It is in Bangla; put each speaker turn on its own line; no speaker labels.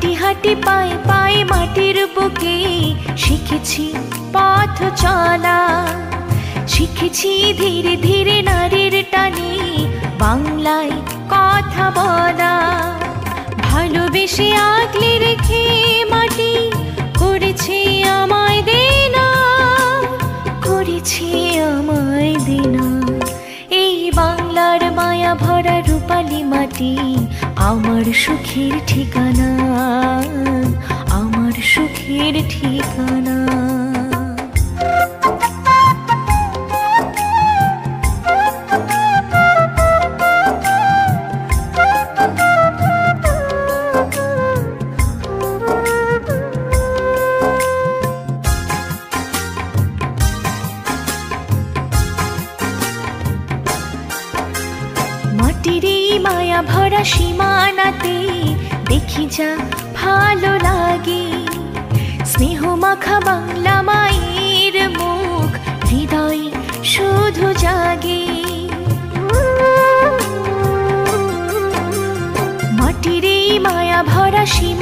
হাঁটি হাঁটি পায়ে পায়ে মাটির বুকে শিখেছি পথ চলা, শিখেছি ধীরে ধীরে নারীর টানে বাংলায় কথা বলা। ভালোবেসে আগলে রেখে মাটি করেছে আমায় দেনা, করেছে আমায় দেনা। এই বাংলার মায়া ভরা রূপালী মাটি আমার সুখের ঠিকানা, আমার সুখের ঠিকানা। মাটির এই মায়া ভরা সীমানাতে দেখি যা ভালো লাগে, স্নেহ মাখা বাংলা মায়ের মুখ হৃদয়ে শুধু জাগে। মাটির এই মায়া ভরা সীমা